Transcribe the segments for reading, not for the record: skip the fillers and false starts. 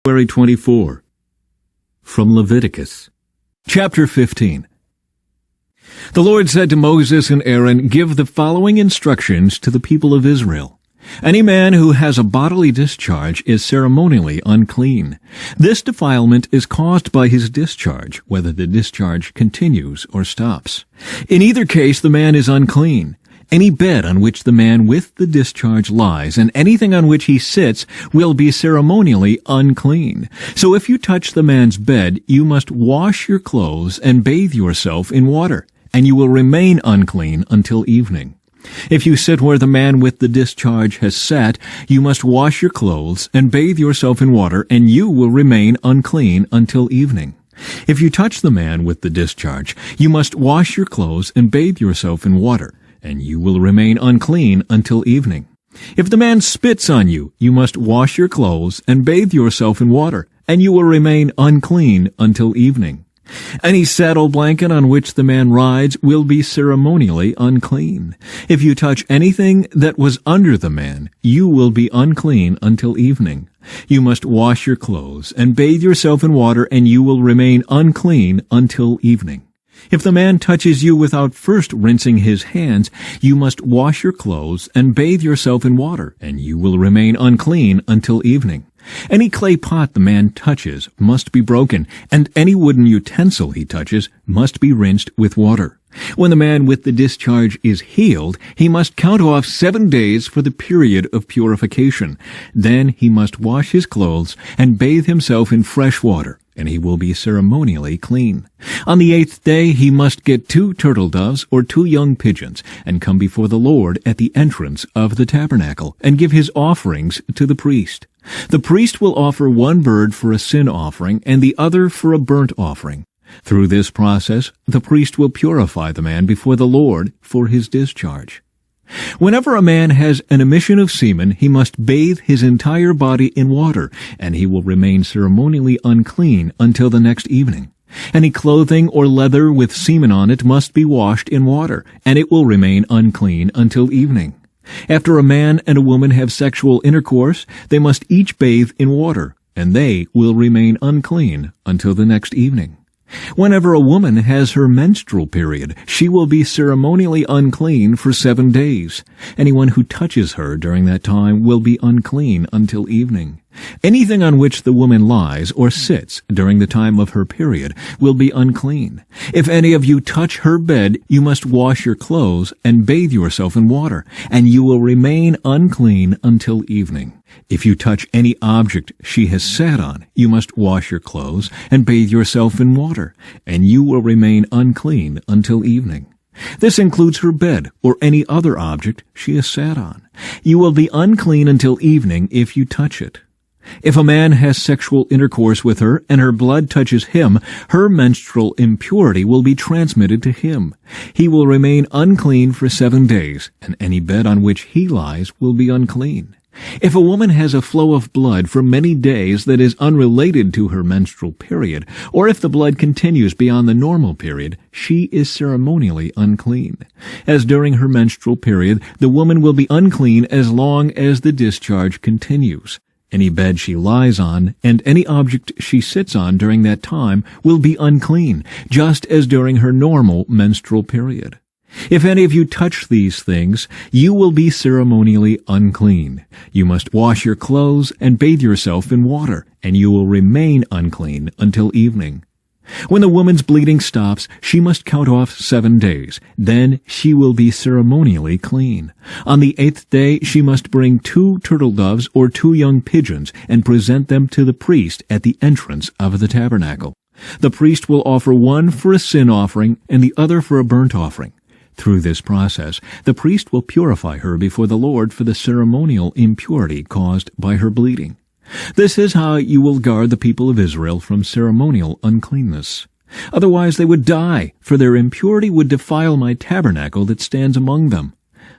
24. From Leviticus. Chapter 15. The Lord said to Moses and Aaron, "Give the following instructions to the people of Israel. Any man who has a bodily discharge is ceremonially unclean. This defilement is caused by his discharge, whether the discharge continues or stops. In either case, the man is unclean. Any bed on which the man with the discharge lies, and anything on which he sits, will be ceremonially unclean. So if you touch the man's bed, you must wash your clothes and bathe yourself in water, and you will remain unclean until evening. If you sit where the man with the discharge has sat, you must wash your clothes and bathe yourself in water, and you will remain unclean until evening. If you touch the man with the discharge, you must wash your clothes and bathe yourself in water, and you will remain unclean until evening. If the man spits on you, you must wash your clothes and bathe yourself in water, and you will remain unclean until evening. Any saddle blanket on which the man rides will be ceremonially unclean. If you touch anything that was under the man, you will be unclean until evening. You must wash your clothes and bathe yourself in water, and you will remain unclean until evening. If the man touches you without first rinsing his hands, you must wash your clothes and bathe yourself in water, and you will remain unclean until evening. Any clay pot the man touches must be broken, and any wooden utensil he touches must be rinsed with water. When the man with the discharge is healed, he must count off 7 days for the period of purification. Then he must wash his clothes and bathe himself in fresh water, and he will be ceremonially clean. On the 8th day he must get 2 turtle doves or 2 young pigeons, and come before the Lord at the entrance of the tabernacle, and give his offerings to the priest. The priest will offer 1 bird for a sin offering, and the other for a burnt offering. Through this process, the priest will purify the man before the Lord for his discharge. Whenever a man has an emission of semen, he must bathe his entire body in water, and he will remain ceremonially unclean until the next evening. Any clothing or leather with semen on it must be washed in water, and it will remain unclean until evening. After a man and a woman have sexual intercourse, they must each bathe in water, and they will remain unclean until the next evening. Whenever a woman has her menstrual period, she will be ceremonially unclean for 7 days. Anyone who touches her during that time will be unclean until evening. Anything on which the woman lies or sits during the time of her period will be unclean. If any of you touch her bed, you must wash your clothes and bathe yourself in water, and you will remain unclean until evening. If you touch any object she has sat on, you must wash your clothes and bathe yourself in water, and you will remain unclean until evening. This includes her bed or any other object she has sat on. You will be unclean until evening if you touch it. If a man has sexual intercourse with her and her blood touches him, her menstrual impurity will be transmitted to him. He will remain unclean for 7 days, and any bed on which he lies will be unclean. If a woman has a flow of blood for many days that is unrelated to her menstrual period, or if the blood continues beyond the normal period, she is ceremonially unclean. As during her menstrual period, the woman will be unclean as long as the discharge continues. Any bed she lies on and any object she sits on during that time will be unclean, just as during her normal menstrual period. If any of you touch these things, you will be ceremonially unclean. You must wash your clothes and bathe yourself in water, and you will remain unclean until evening. When the woman's bleeding stops, she must count off 7 days. Then she will be ceremonially clean. On the 8th day, she must bring 2 turtle doves or 2 young pigeons and present them to the priest at the entrance of the tabernacle. The priest will offer 1 for a sin offering and the other for a burnt offering. Through this process, the priest will purify her before the Lord for the ceremonial impurity caused by her bleeding. This is how you will guard the people of Israel from ceremonial uncleanness. Otherwise they would die, for their impurity would defile my tabernacle that stands among them.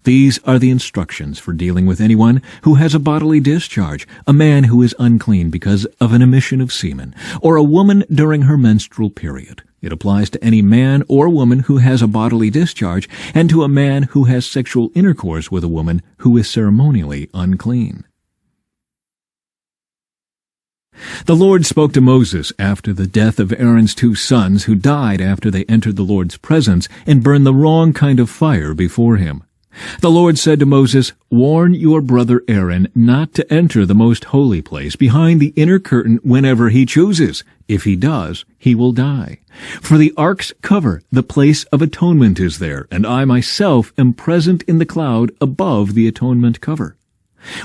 These are the instructions for dealing with anyone who has a bodily discharge, a man who is unclean because of an emission of semen, or a woman during her menstrual period. It applies to any man or woman who has a bodily discharge, and to a man who has sexual intercourse with a woman who is ceremonially unclean. The Lord spoke to Moses after the death of Aaron's 2 sons who died after they entered the Lord's presence and burned the wrong kind of fire before him. The Lord said to Moses, "Warn your brother Aaron not to enter the most holy place behind the inner curtain whenever he chooses. If he does, he will die. For the ark's cover, the place of atonement is there, and I myself am present in the cloud above the atonement cover."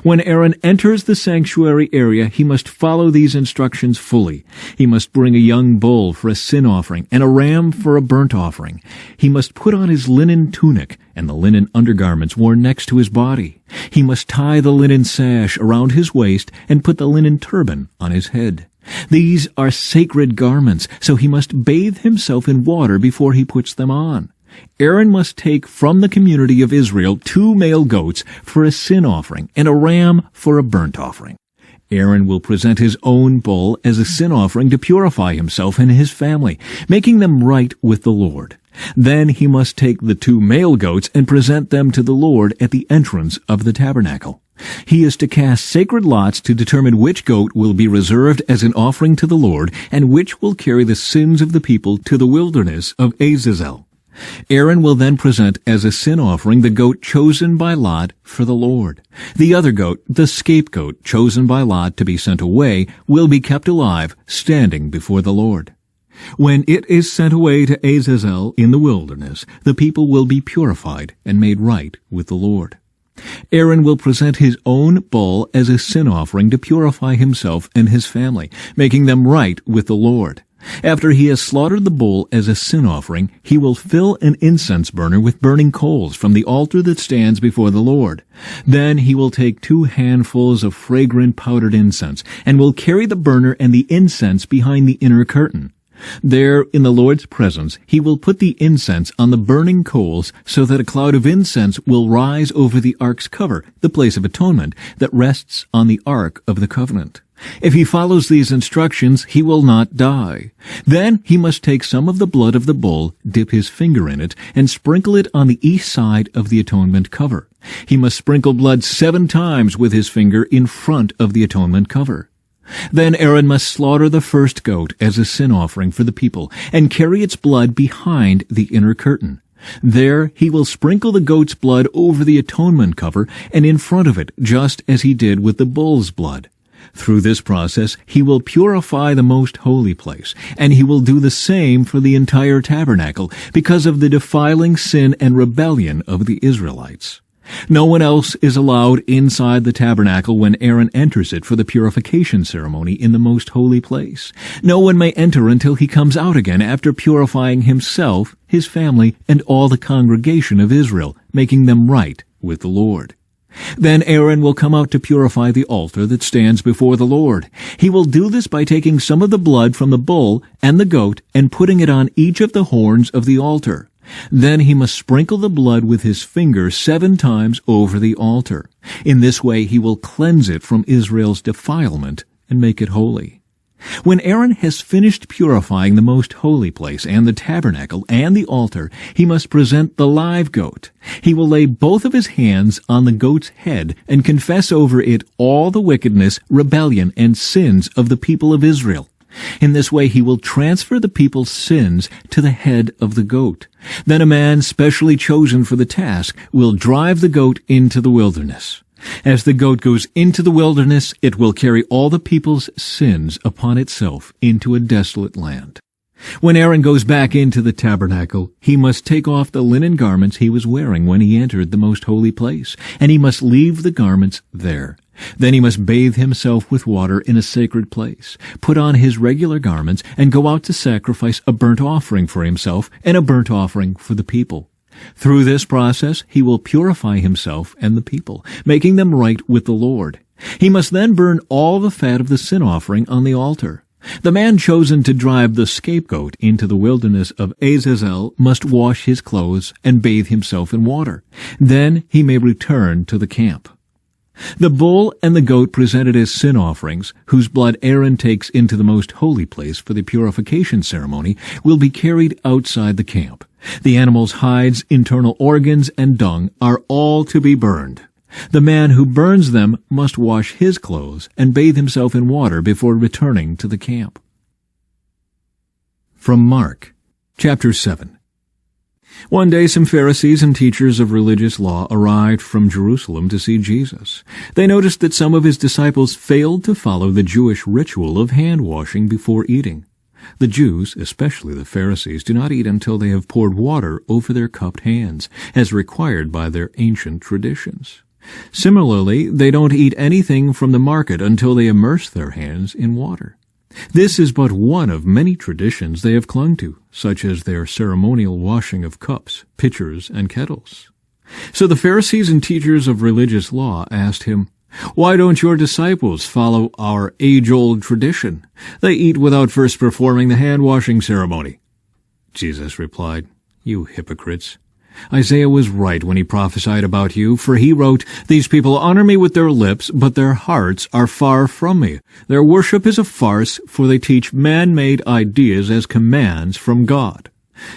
When Aaron enters the sanctuary area, he must follow these instructions fully. He must bring a young bull for a sin offering and a ram for a burnt offering. He must put on his linen tunic and the linen undergarments worn next to his body. He must tie the linen sash around his waist and put the linen turban on his head. These are sacred garments, so he must bathe himself in water before he puts them on. Aaron must take from the community of Israel 2 male goats for a sin offering and a ram for a burnt offering. Aaron will present his own bull as a sin offering to purify himself and his family, making them right with the Lord. Then he must take the 2 male goats and present them to the Lord at the entrance of the tabernacle. He is to cast sacred lots to determine which goat will be reserved as an offering to the Lord and which will carry the sins of the people to the wilderness of Azazel. Aaron will then present as a sin offering the goat chosen by lot for the Lord. The other goat, the scapegoat chosen by lot to be sent away, will be kept alive, standing before the Lord. When it is sent away to Azazel in the wilderness, the people will be purified and made right with the Lord. Aaron will present his own bull as a sin offering to purify himself and his family, making them right with the Lord. After he has slaughtered the bull as a sin offering, he will fill an incense burner with burning coals from the altar that stands before the Lord. Then he will take 2 handfuls of fragrant powdered incense, and will carry the burner and the incense behind the inner curtain. There, in the Lord's presence, he will put the incense on the burning coals so that a cloud of incense will rise over the ark's cover, the place of atonement, that rests on the ark of the covenant. If he follows these instructions, he will not die. Then he must take some of the blood of the bull, dip his finger in it, and sprinkle it on the east side of the atonement cover. He must sprinkle blood 7 times with his finger in front of the atonement cover. Then Aaron must slaughter the first goat as a sin offering for the people, and carry its blood behind the inner curtain. There he will sprinkle the goat's blood over the atonement cover and in front of it, just as he did with the bull's blood. Through this process, he will purify the most holy place, and he will do the same for the entire tabernacle because of the defiling sin and rebellion of the Israelites. No one else is allowed inside the tabernacle when Aaron enters it for the purification ceremony in the most holy place. No one may enter until he comes out again after purifying himself, his family, and all the congregation of Israel, making them right with the Lord. Then Aaron will come out to purify the altar that stands before the Lord. He will do this by taking some of the blood from the bull and the goat and putting it on each of the horns of the altar. Then he must sprinkle the blood with his finger 7 times over the altar. In this way he will cleanse it from Israel's defilement and make it holy. When Aaron has finished purifying the most holy place and the tabernacle and the altar, he must present the live goat. He will lay both of his hands on the goat's head and confess over it all the wickedness, rebellion, and sins of the people of Israel. In this way he will transfer the people's sins to the head of the goat. Then a man specially chosen for the task will drive the goat into the wilderness. As the goat goes into the wilderness, it will carry all the people's sins upon itself into a desolate land. When Aaron goes back into the tabernacle, he must take off the linen garments he was wearing when he entered the most holy place, and he must leave the garments there. Then he must bathe himself with water in a sacred place, put on his regular garments, and go out to sacrifice a burnt offering for himself and a burnt offering for the people. Through this process, he will purify himself and the people, making them right with the Lord. He must then burn all the fat of the sin offering on the altar. The man chosen to drive the scapegoat into the wilderness of Azazel must wash his clothes and bathe himself in water. Then he may return to the camp. The bull and the goat presented as sin offerings, whose blood Aaron takes into the most holy place for the purification ceremony, will be carried outside the camp. The animal's hides, internal organs, and dung are all to be burned. The man who burns them must wash his clothes and bathe himself in water before returning to the camp. From Mark, chapter 7. One day some Pharisees and teachers of religious law arrived from Jerusalem to see Jesus. They noticed that some of his disciples failed to follow the Jewish ritual of hand-washing before eating. The Jews, especially the Pharisees, do not eat until they have poured water over their cupped hands, as required by their ancient traditions. Similarly, they don't eat anything from the market until they immerse their hands in water. This is but one of many traditions they have clung to, such as their ceremonial washing of cups, pitchers, and kettles. So the Pharisees and teachers of religious law asked him, "Why don't your disciples follow our age-old tradition? They eat without first performing the hand-washing ceremony." Jesus replied, "You hypocrites! Isaiah was right when he prophesied about you, for he wrote, 'These people honor me with their lips, but their hearts are far from me. Their worship is a farce, for they teach man-made ideas as commands from God.'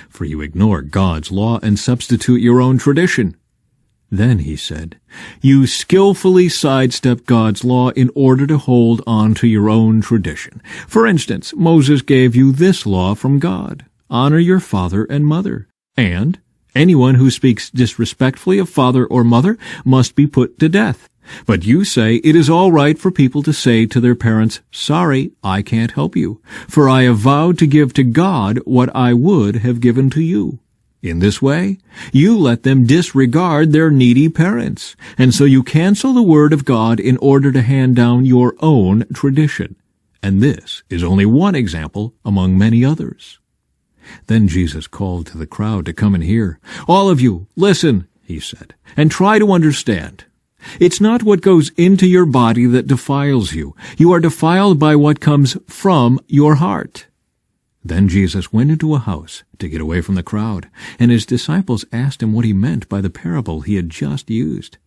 For you ignore God's law and substitute your own tradition." Then he said, "You skillfully sidestep God's law in order to hold on to your own tradition. For instance, Moses gave you this law from God: honor your father and mother, and anyone who speaks disrespectfully of father or mother must be put to death. But you say it is all right for people to say to their parents, 'Sorry, I can't help you, for I have vowed to give to God what I would have given to you.' In this way, you let them disregard their needy parents, and so you cancel the word of God in order to hand down your own tradition. And this is only one example among many others." Then Jesus called to the crowd to come and hear. "All of you, listen," he said, "and try to understand. It's not what goes into your body that defiles you. You are defiled by what comes from your heart." Then Jesus went into a house to get away from the crowd, and his disciples asked him what he meant by the parable he had just used.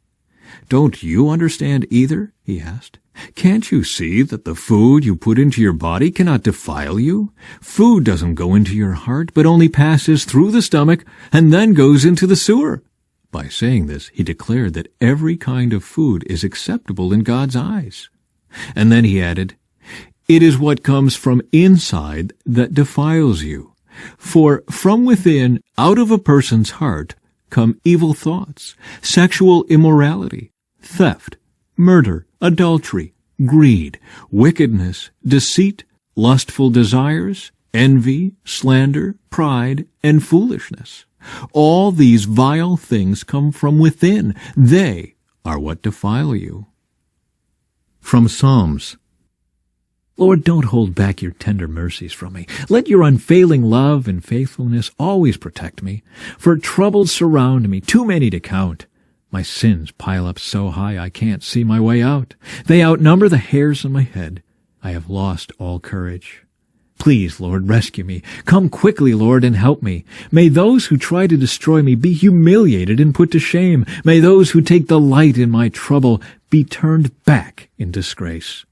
"Don't you understand either?" he asked. "Can't you see that the food you put into your body cannot defile you? Food doesn't go into your heart, but only passes through the stomach and then goes into the sewer." By saying this, he declared that every kind of food is acceptable in God's eyes. And then he added, "It is what comes from inside that defiles you. For from within, out of a person's heart, come evil thoughts, sexual immorality, theft, murder, adultery, greed, wickedness, deceit, lustful desires, envy, slander, pride, and foolishness. All these vile things come from within. They are what defile you." From Psalms. Lord, don't hold back your tender mercies from me. Let your unfailing love and faithfulness always protect me. For troubles surround me, too many to count. My sins pile up so high I can't see my way out. They outnumber the hairs on my head. I have lost all courage. Please, Lord, rescue me. Come quickly, Lord, and help me. May those who try to destroy me be humiliated and put to shame. May those who take delight in my trouble be turned back in disgrace.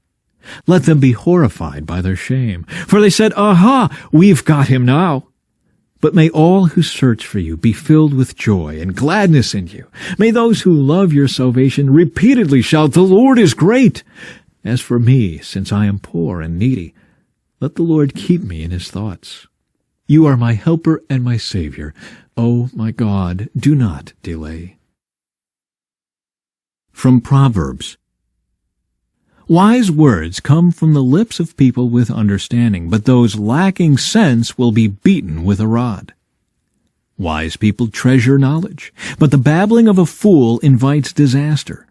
Let them be horrified by their shame. For they said, "Aha, we've got him now." But may all who search for you be filled with joy and gladness in you. May those who love your salvation repeatedly shout, "The Lord is great." As for me, since I am poor and needy, let the Lord keep me in his thoughts. You are my helper and my Savior. Oh, my God, do not delay. From Proverbs. Wise words come from the lips of people with understanding, but those lacking sense will be beaten with a rod. Wise people treasure knowledge, but the babbling of a fool invites disaster.